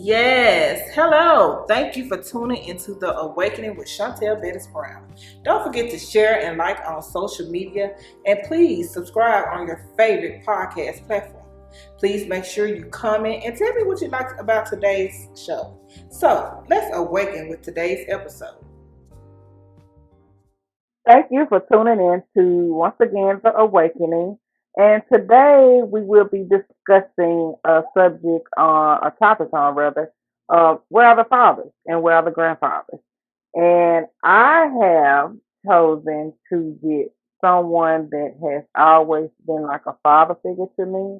Yes. Hello. Thank you for tuning into the Awakening with Shontal Bettis-Brown. Don't forget to share and like on social media, and please subscribe on your favorite podcast platform. Please make sure you comment and tell me what you like about today's show. So let's awaken with today's episode. Thank you for tuning in to once again the Awakening. And today we will be discussing a subject on a topic on rather, where are the fathers and where are the grandfathers? And I have chosen to get someone that has always been like a father figure to me,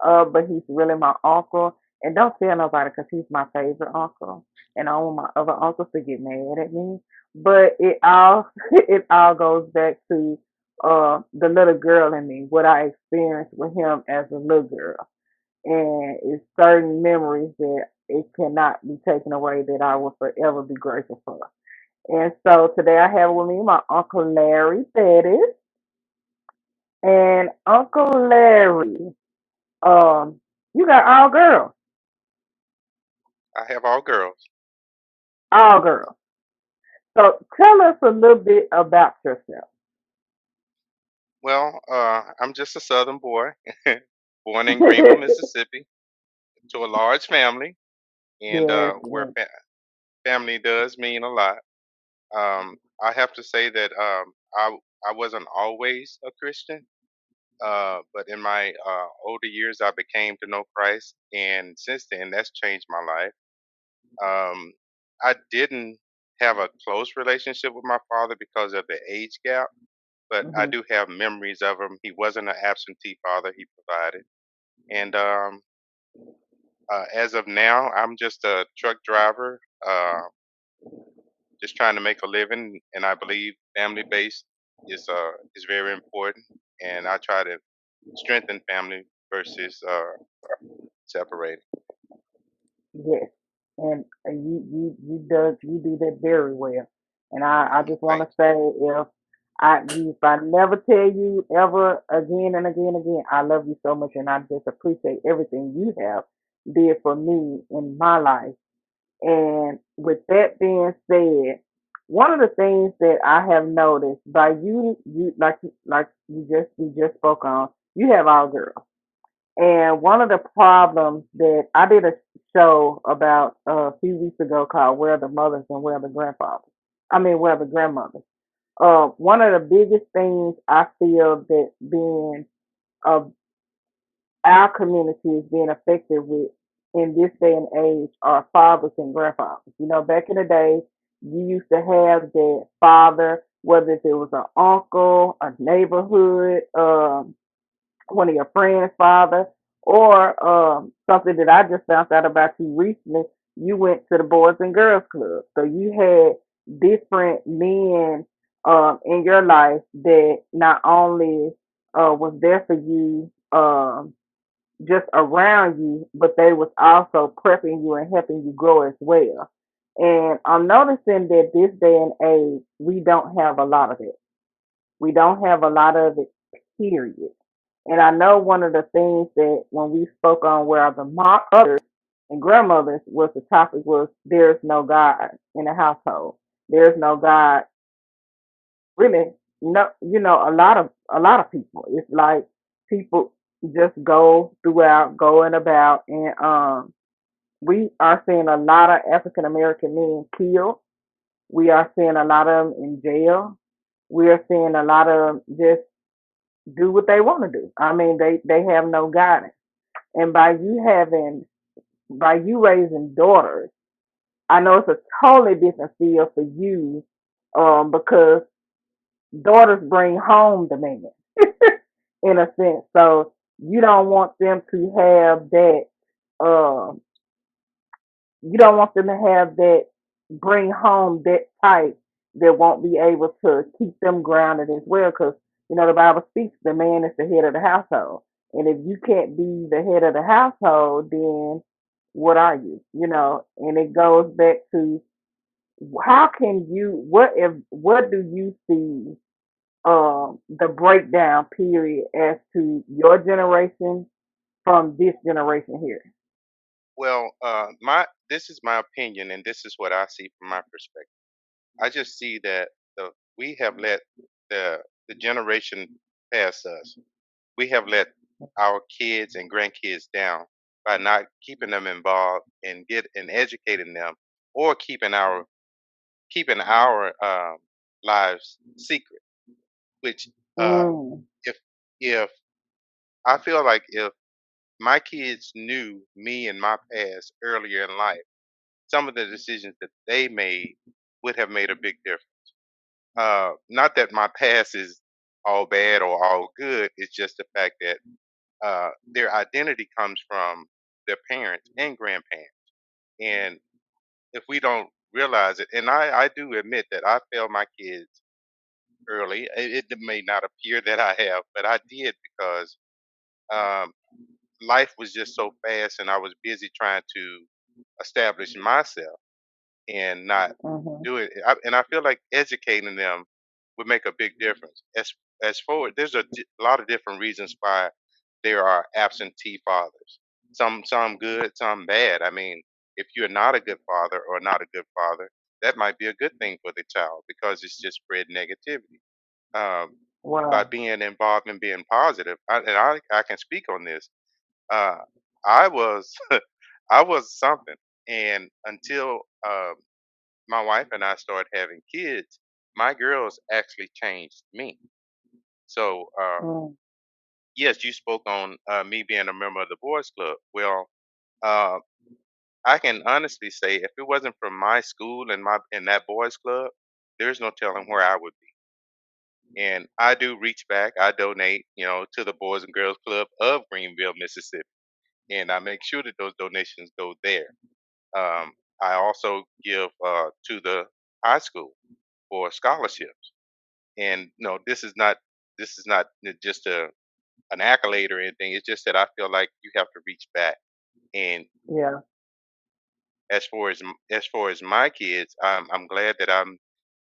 but he's really my uncle. And don't tell nobody because he's my favorite uncle, and I don't want my other uncles to get mad at me. But it all it all goes back to the little girl in me, what I experienced with him as a little girl, and it's certain memories that it cannot be taken away that I will forever be grateful for. And so today I have with me my Uncle Larry Bettis. And Uncle Larry, um, you got all girls, I have all girls. all girls. So tell us a little bit about yourself. Well, I'm just a Southern boy, born in Greenville, Mississippi, to a large family, and Yes, where yes. family does mean a lot. I have to say that I wasn't always a Christian, but in my older years, I became to know Christ, and since then, that's changed my life. Um, I didn't have a close relationship with my father because of the age gap, but I Hmm. do have memories of him. He wasn't an absentee father; he provided. And as of now, I'm just a truck driver, just trying to make a living. And I believe family based is very important. And I try to strengthen family versus separating. Yes. And you do that very well. And I just want to Thanks. say if I never tell you ever again and again and again, I love you so much, and I just appreciate everything you have did for me in my life. And with that being said, one of the things that I have noticed by you like you just spoke on, you have all girls. And one of the problems that I did a show about a few weeks ago called "Where Are the Mothers and Where Are the Grandfathers?" I mean, where are the grandmothers? One of the biggest things I feel that being of our community is being affected with in this day and age are fathers and grandfathers. You know, back in the day, you used to have that father, whether it was an uncle, a neighborhood, one of your friends' father, or something that I just found out about you recently. You went to the Boys and Girls Club, so you had different men in your life that not only was there for you just around you, but they was also prepping you and helping you grow as well. And I'm noticing that this day and age, we don't have a lot of it. We don't have a lot of it, period. And I know one of the things that when we spoke on where the mothers and grandmothers was the topic was there's no God in the household. There's no God really. No, a lot of people. It's like people just go throughout, going about, and we are seeing a lot of African American men killed. We are seeing a lot of them in jail. We are seeing a lot of them just do what they want to do. I mean, they have no guidance. And by you raising daughters, I know it's a totally different feel for you, because daughters bring home the man in a sense. So you don't want them to have that. Um, you don't want them to have that bring home that type that won't be able to keep them grounded as well. Because the Bible speaks, the man is the head of the household, and if you can't be the head of the household, then what are you? And it goes back to how can you? What do you see? The breakdown period as to your generation from this generation here. Well, my this is my opinion, and this is what I see from my perspective. I just see that we have let the generation past us. We have let our kids and grandkids down by not keeping them involved and educating them, or keeping our lives secret. Which Mm. if if I feel like if my kids knew me and my past earlier in life, some of the decisions that they made would have made a big difference. Not that my past is all bad or all good. It's just the fact that their identity comes from their parents and grandparents. And if we don't realize it, and I do admit that I failed my kids early. It may not appear that I have, but I did because um, life was just so fast, and I was busy trying to establish myself and not Mhm. do it. And I feel like educating them would make a big difference. As for there's a lot of different reasons why there are absentee fathers. Some good, some bad. I mean, if you're not a good father or not a good father, that might be a good thing for the child because it's just spread negativity. Um, by Wow. being involved and being positive, I can speak on this. Uh, I was I was something, and until my wife and I started having kids, my girls actually changed me. So, Mm. yes, you spoke on me being a member of the boys' club. Well, uh, I can honestly say if it wasn't for my school and my in that boys' club, there's no telling where I would be. And I do reach back. I donate, to the Boys and Girls Club of Greenville, Mississippi, and I make sure that those donations go there. I also give to the high school for scholarships. And no, this is not just an accolade or anything. It's just that I feel like you have to reach back. And Yeah. as far as my kids, I'm glad that I'm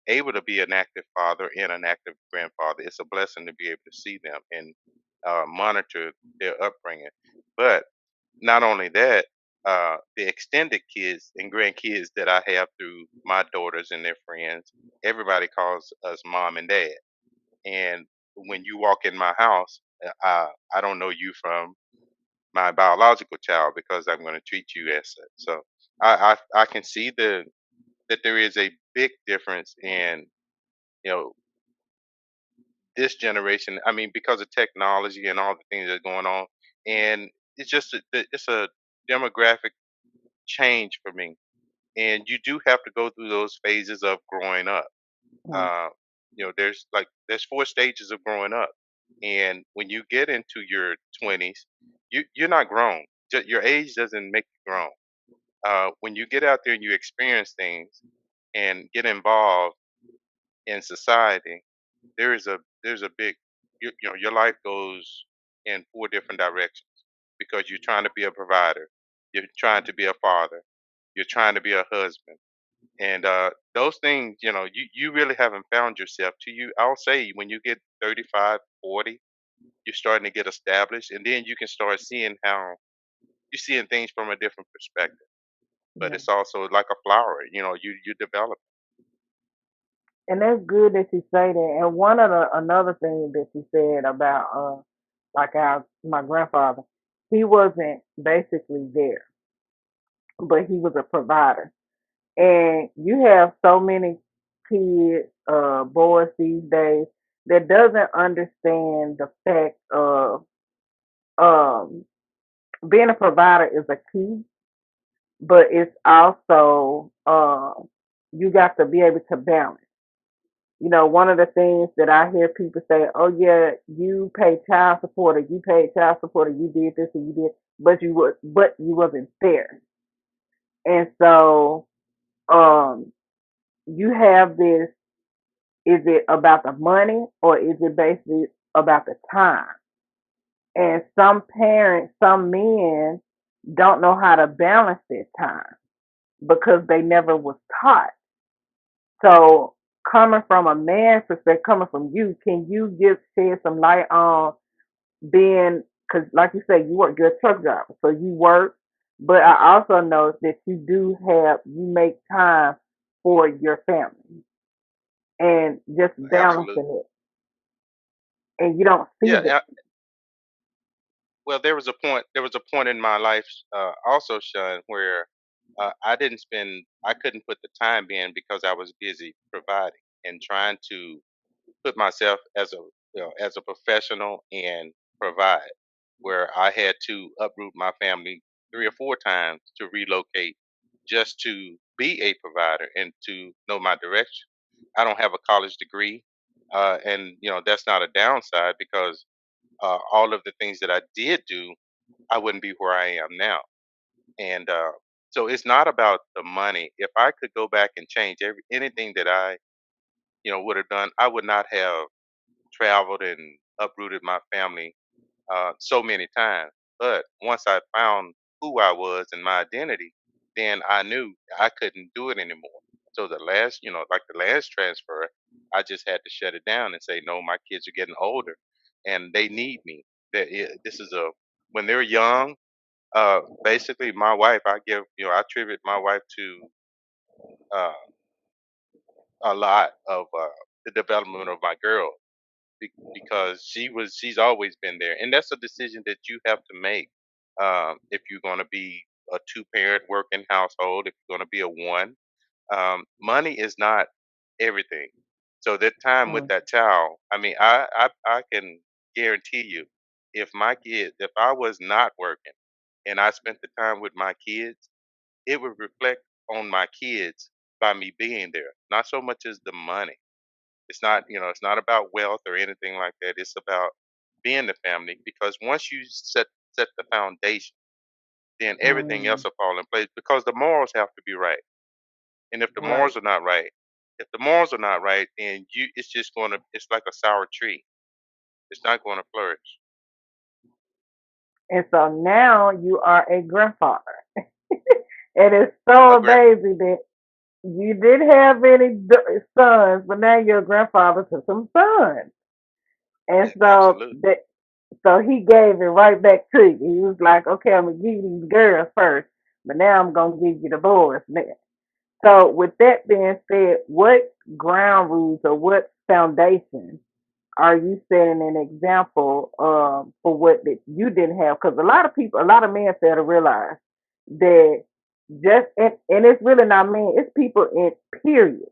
able to be an active father and an active grandfather. It's a blessing to be able to see them and monitor their upbringing. But not only that, the extended kids and grandkids that I have through my daughters and their friends, everybody calls us mom and dad. And when you walk in my house, I don't know you from my biological child because I'm going to treat you as such. So I can see that there is a big difference in you know this generation. I mean, because of technology and all the things that are going on, and it's a demographic change for me. And you do have to go through those phases of growing up. Mm. Uh, there's four stages of growing up, and when you get into your 20s, you're not grown. Your age doesn't make you grown. When you get out there and you experience things and get involved in society, there's a big your life goes in four different directions because you're trying to be a provider, you're trying to be a father, you're trying to be a husband, and those things, you really haven't found yourself to you. I'll say when you get 35, 40, you're starting to get established, and then you can start seeing how you're seeing things from a different perspective. But Yeah. it's also like a flower, you develop. And that's good that you say that. And one of the another thing that you said about like our my grandfather, he wasn't basically there, but he was a provider. And you have so many kids, boys these days that doesn't understand the fact of um being a provider is a key, but it's also you got to be able to balance. One of the things that I hear people say, "Oh yeah, you pay child support, or you paid child support, or you did this, or you did," but you wasn't there. And so, um, you have this. Is it about the money, or is it basically about the time? And some parents, some men, don't know how to balance their time because they never was taught. So, coming from a man's perspective, coming from you, can you just shed some light on being, because like you say, you're a truck driver, so you work, But I also know that you make time for your family and just Absolutely. balancing it, and you don't see Yeah. that. Well, There was a point in my life, also, Sean, where I couldn't put the time in because I was busy providing and trying to put myself as as a professional and provide, where I had to uproot my family 3 or 4 times to relocate just to be a provider and to know my direction. I don't have a college degree, and that's not a downside because all of the things that I did do, I wouldn't be where I am now. And so it's not about the money. If I could go back and change anything that I would have done, I would not have traveled and uprooted my family so many times. But once I found who I was and my identity, then I knew I couldn't do it anymore. So like the last transfer, I just had to shut it down and say, no, my kids are getting older, and they need me. This is a when they're young. Basically, my wife, I attribute my wife to uh, a lot of the development of my girl because she's always been there, and that's a decision that you have to make if you're going to be a two-parent working household. If you're going to be a one, money is not everything. So that time with Mm. that child, I mean, I can guarantee you, if I was not working and I spent the time with my kids, it would reflect on my kids by me being there. Not so much as the money. It's not about wealth or anything like that. It's about being the family because once you set the foundation, then everything else Mm. will fall in place because the morals have to be right. And if the Right. morals are not right, if the morals are not right, then it's like a sour tree. It's not going to flourish. And so now you are a grandfather. And it's A so grand, amazing that you didn't have any sons, but now you're a grandfather to some sons. And yeah, absolutely. so he gave it right back to you. He was like, okay, I'm gonna give you these girls first, but now I'm gonna give you the boys next. So with that being said, what ground rules or what foundation are you setting an example for what that you didn't have? Because a lot of men fail to realize that and it's really not men, it's people in period.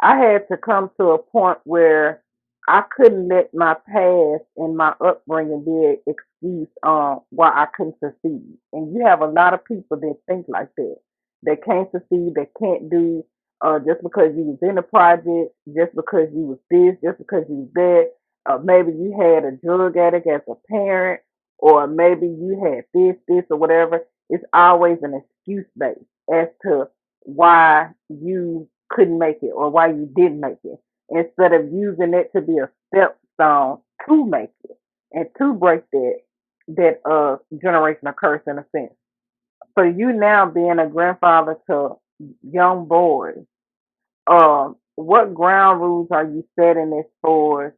I had to come to a point where I couldn't let my past and my upbringing be an excuse why I couldn't succeed. And you have a lot of people that think like that. They can't succeed, they can't do just because you was in the project, just because you was this, just because you was that. Maybe you had a drug addict as a parent, or maybe you had this, or whatever. It's always an excuse base as to why you couldn't make it or why you didn't make it, instead of using it to be a stepstone to make it and to break that generational curse in a sense. For you now being a grandfather to young boys, what ground rules are you setting as far as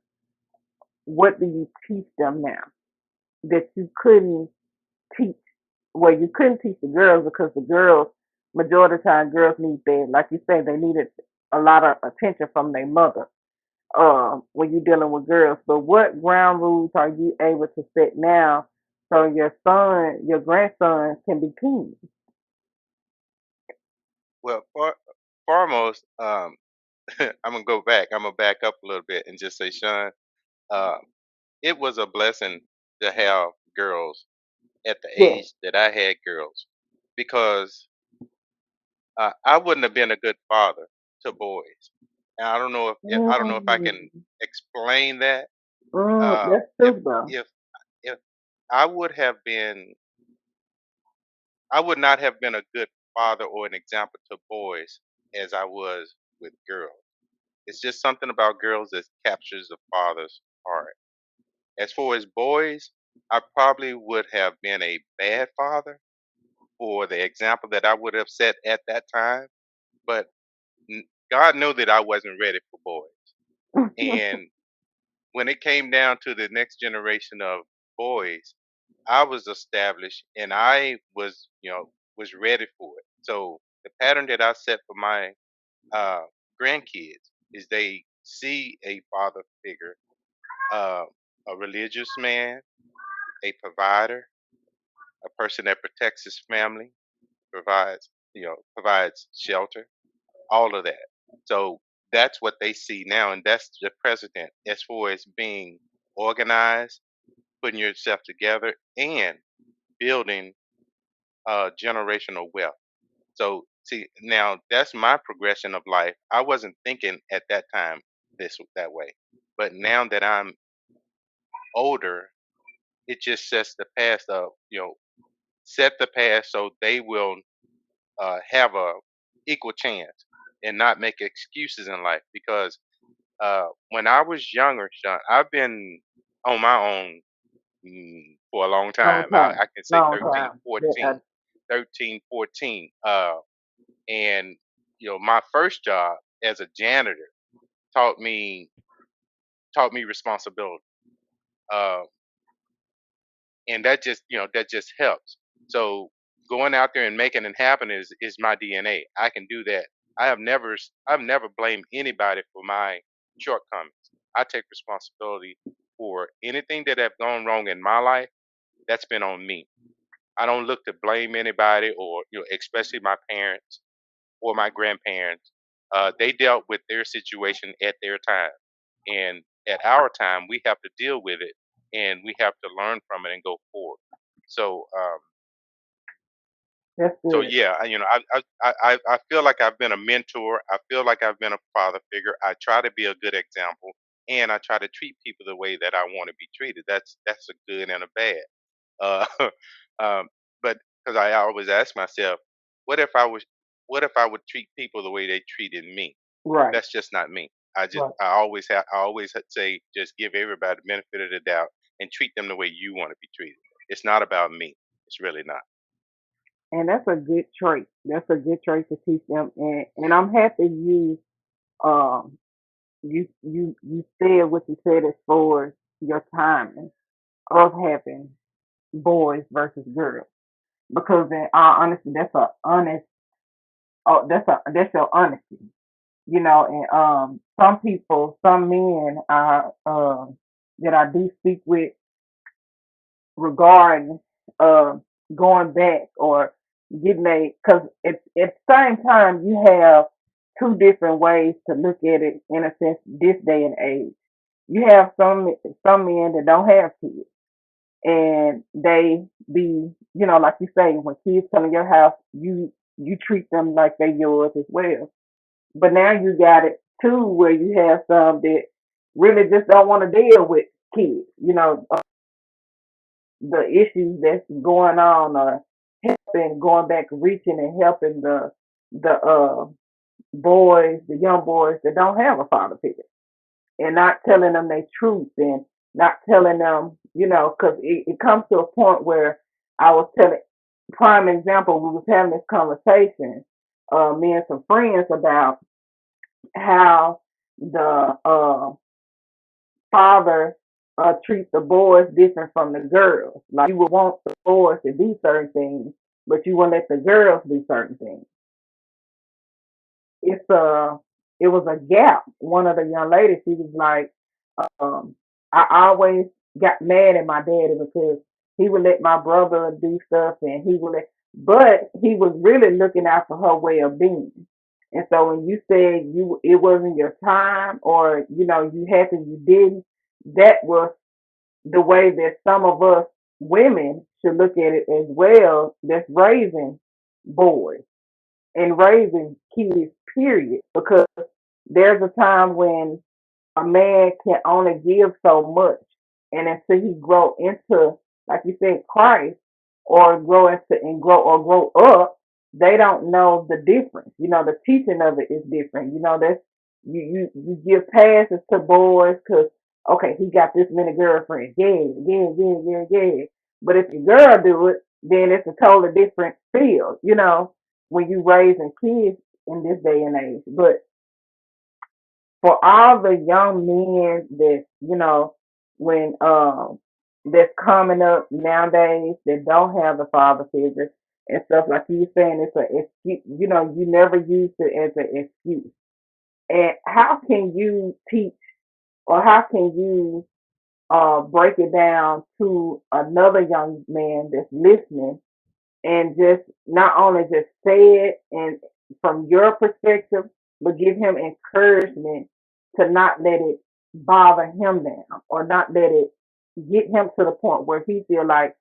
what do you teach them now that you couldn't teach? Well, you couldn't teach the girls because the girls, majority of the time, girls need that, like you say, they needed a lot of attention from their mother when you're dealing with girls. But what ground rules are you able to set now so your grandson can be king? Well, foremost, I'm gonna go back. I'm gonna back up a little bit and just say, Sean, uh, it was a blessing to have girls at the Yes. age that I had girls because I wouldn't have been a good father to boys. And I don't know if I can Mm, explain that. Uh, that's if true, though. if I would have been, I would not have been a good father or an example to boys as I was with girls. It's just something about girls that captures a father's heart. As far as boys, I probably would have been a bad father for the example that I would have set at that time. But God knew that I wasn't ready for boys. And when it came down to the next generation of boys, I was established and I was, was ready for it. So the pattern that I set for my uh, grandkids is they see a father figure, uh, a religious man, a provider, a person that protects his family, provides shelter, all of that. So that's what they see now, and that's the president as far as being organized, putting yourself together, and building generational wealth. So see, now that's my progression of life. I wasn't thinking at that time that way, but now that I'm older, it just sets the past of set the past so they will have a equal chance and not make excuses in life. Because when I was younger, Sean, I've been on my own for a long Long time. I time. can say Long 13, time. Yeah, 14, 13, 14. And my first job as a janitor taught me taught me responsibility. Uh, and that just helps. So going out there and making it happen is my DNA. I can do that. I've never blamed anybody for my shortcomings. I take responsibility for anything that have gone wrong in my life. That's been on me. I don't look to blame anybody, or especially my parents or my grandparents. They dealt with their situation at their time, and at our time, we have to deal with it, and we have to learn from it and go forward. So, that's so good. yeah, I feel like I've been a mentor. I feel like I've been a father figure. I try to be a good example, and I try to treat people the way that I want to be treated. That's a good and a bad. Uh, um, but because I always ask myself, what if I was, what if I would treat people the way they treated me? Right. That's just not me. Right. I always say, just give everybody the benefit of the doubt and treat them the way you want to be treated. It's not about me. It's really not. And that's a good trait. That's a good trait to teach them. And I'm happy um you said what you said as far as your timing of having boys versus girls. Because in all honesty, that's a honest that's your honesty. And some people, some men are that I do speak with regarding uh, going back or getting a, because at the same time you have two different ways to look at it in a sense this day and age. You have some men that don't have kids and they be, like you say, when kids come in your house, you treat them like they yours as well. But now you got it too where you have some that really just don't want to deal with kids. The issues that's going on or helping going back reaching and helping the boys, the young boys that don't have a father figure and not telling them their truth and not telling them, because it comes to a point where I was telling prime example, we was having this conversation, me and some friends about how the father treats the boys different from the girls. Like you would want the boys to do certain things, but you wouldn't let the girls do certain things. It's it was a gap. One of the young ladies, she was like, um, I always got mad at my daddy because he would let my brother do stuff and but he was really looking out for her well being. And so when you said it wasn't your time or, you had to, you didn't, that was the way that some of us women should look at it as well that's raising boys and raising kids, period. Because there's a time when a man can only give so much. And until he grow into, like you said, Christ, or grow into and grow up, they don't know the difference. The teaching of it is different. That's you give passes to boys because okay, he got this many girlfriends. Yeah, yeah, yeah, yeah, yeah. But if your girl do it, then it's a totally different field. When you raising kids in this day and age. But for all the young men that when that's coming up nowadays that don't have a father figure, and stuff like you were saying. It's an excuse. You know, you never use it as an excuse. And how can you teach, or how can you break it down to another young man that's listening, and just not only just say it and from your perspective, but give him encouragement to not let it bother him down, or not let it get him to the point where he feel like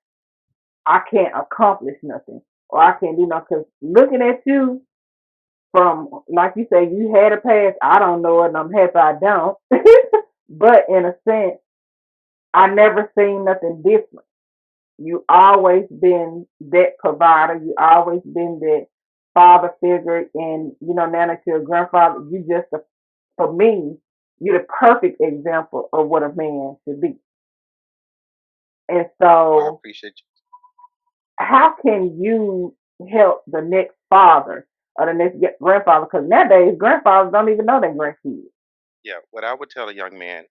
I can't accomplish nothing, or I can't do nothing. Because looking at you, from like you say, you had a past. I don't know it, and I'm happy I don't. But in a sense, I never seen nothing different. You always been that provider. You always been that father figure, and now that you're a grandfather, you just for me, you're the perfect example of what a man should be. And Well, I so, appreciate you. how can you help the next father or the next grandfather? Because nowadays, grandfathers don't even know their grandkids. Yeah, what I would tell a young man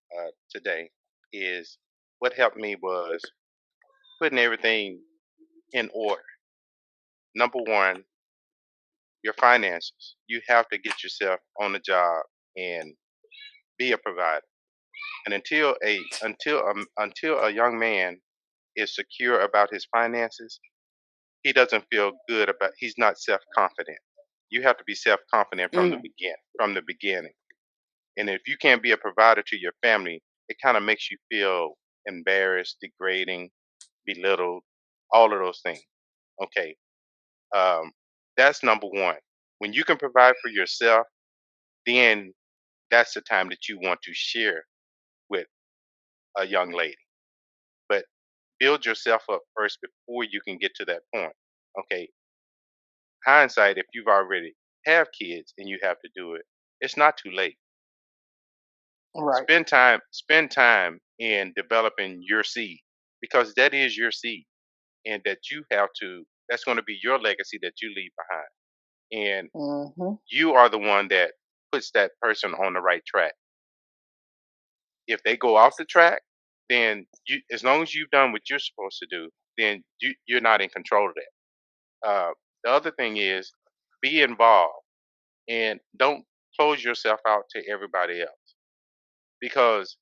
today is what helped me was putting everything in order. Number one, your finances. You have to get yourself on the job and be a provider. And until a young man is secure about his finances, he doesn't feel good about. He's not self confident. You have to be self confident from the Mm, begin from the beginning. And if you can't be a provider to your family, it kind of makes you feel embarrassed, degrading, belittled, all of those things. Okay, um, that's number one. When you can provide for yourself, then that's the time that you want to share with a young lady. But build yourself up first before you can get to that point. Okay, hindsight, if you've already have kids and you have to do it, it's not too late. right. Spend time in developing your seed, because that is your seed, and that's going to be your legacy that you leave behind, and Mm-hmm. you are the one that puts that person on the right track. If they go off the track, then as long as you've done what you're supposed to do, then you're not in control of that. The other thing is, be involved and don't close yourself out to everybody else, because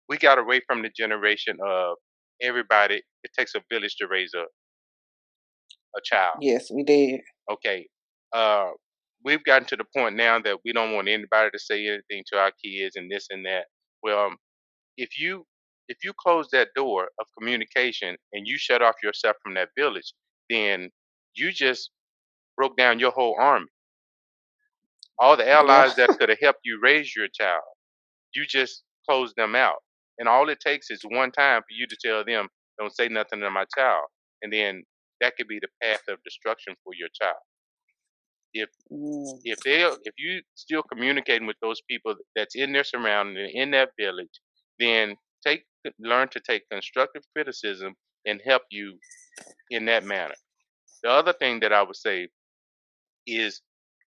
we got away from the generation of everybody. It takes a village to raise a child. Yes, we did. Okay. Uh, we've gotten to the point now that we don't want anybody to say anything to our kids and this and that. Well, if you if you close that door of communication and you shut off yourself from that village, then you just broke down your whole army. All the Yeah. allies that could have helped you raise your child, you just close them out. And all it takes is one time for you to tell them, don't say nothing to my child. And then that could be the path of destruction for your child. If Mm. if you still communicating with those people that's in their surrounding in that village, then learn to take constructive criticism and help you in that manner. The other thing that I would say is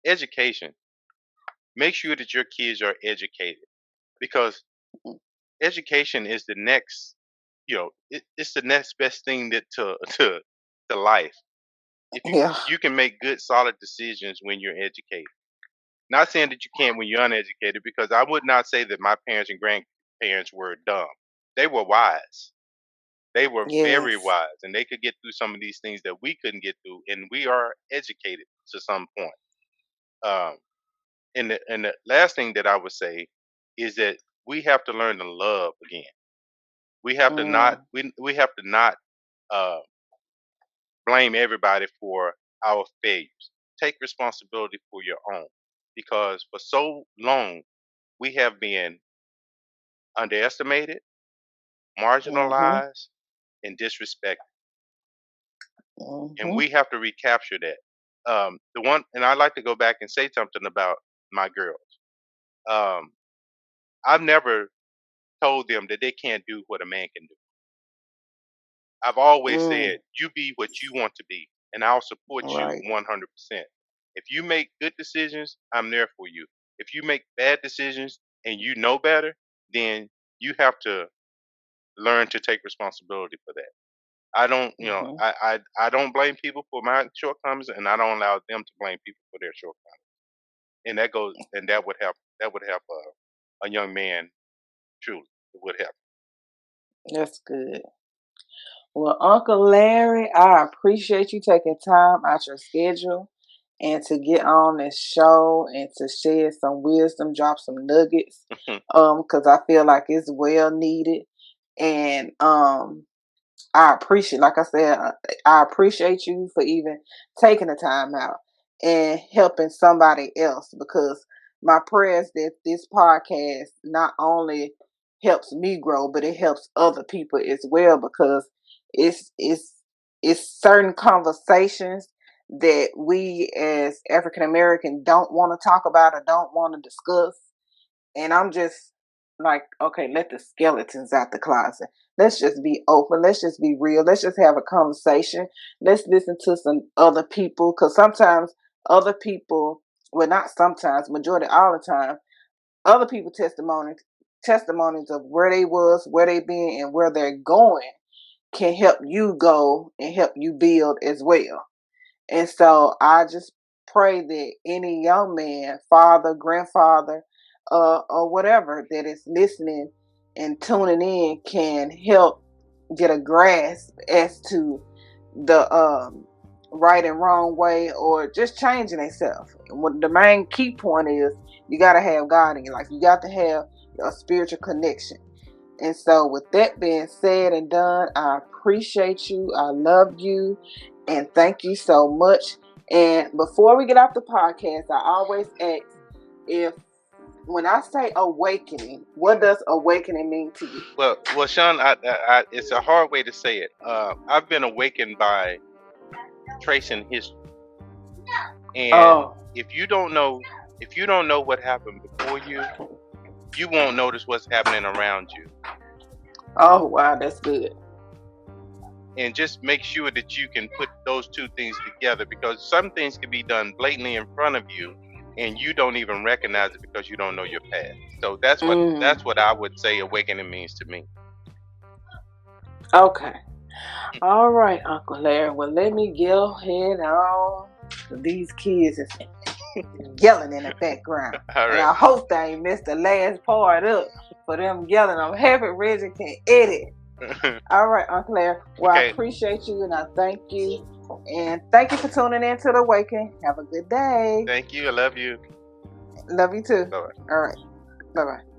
education. Make sure that your kids are educated, because education is the next, it's the next best thing that to life. If Yeah. you can make good solid decisions when you're educated. Not saying that you can't when you're uneducated, because I would not say that my parents and grandparents were dumb. They were wise. They were very Yes. wise, and they could get through some of these things that we couldn't get through, and we are educated to some point. Um, and the last thing that I would say is that we have to learn to love again. Mm. We have to not uh, blame everybody for our failures. Take responsibility for your own, because for so long we have been underestimated, Mm-hmm. marginalized, and disrespected, and Mm-hmm. we have to recapture that. The one, and I'd like to go back and say something about my girls. Um, I've never told them that they can't do what a man can do. I've always Mm. said, you be what you want to be, and I'll support you Right. 100%. If you make good decisions, I'm there for you. If you make bad decisions and you know better, then you have to learn to take responsibility for that. I don't, Hmm. I don't blame people for my shortcomings, and I don't allow them to blame people for their shortcomings. And that would help. That would help a young man. Truly, it would help. That's good. Well, Uncle Larry, I appreciate you taking time out your schedule and to get on this show and to share some wisdom, drop some nuggets, because I feel like it's well needed. And I appreciate, like I said, I appreciate you for even taking the time out and helping somebody else, because my prayer is that this podcast not only helps me grow, but it helps other people as well, because it's it's it's certain conversations that we as African American don't want to talk about or don't want to discuss, and I'm just like, okay, let the skeletons out the closet. Let's just be open. Let's just be real. Let's just have a conversation. Let's listen to some other people. Because sometimes other people, well, not sometimes, majority all the time, other people testimonies of where they was, where they been, and where they're going can help you go and help you build as well. And so I just pray that any young man, father, grandfather, or whatever that is listening and tuning in can help get a grasp as to the right and wrong way, or just changing themselves. What the main key point is, you got to have God in your life. You got to have a spiritual connection. And so, with that being said and done, I appreciate you. I love you. And thank you so much. And before we get off the podcast, I always ask, if when I say awakening, what does awakening mean to you? Well, Sean, it's a hard way to say it. I've been awakened by tracing history, and Oh, if you don't know what happened before you, you won't notice what's happening around you. oh, wow, that's good. And just make sure that you can put those two things together, because some things can be done blatantly in front of you, and you don't even recognize it because you don't know your past. So Mm, that's what I would say awakening means to me. okay. All right, Uncle Larry. Well, let me go ahead on. These kids is yelling in the background. All And right. I hope they ain't missed the last part up for them yelling. I'm happy Reggie can edit. All right, Uncle Larry. Well, I Okay. appreciate you and I thank you. And thank you for tuning in to The Awakening. Have a good day. Thank you. I love you. Love you too. Bye. All right. Bye bye.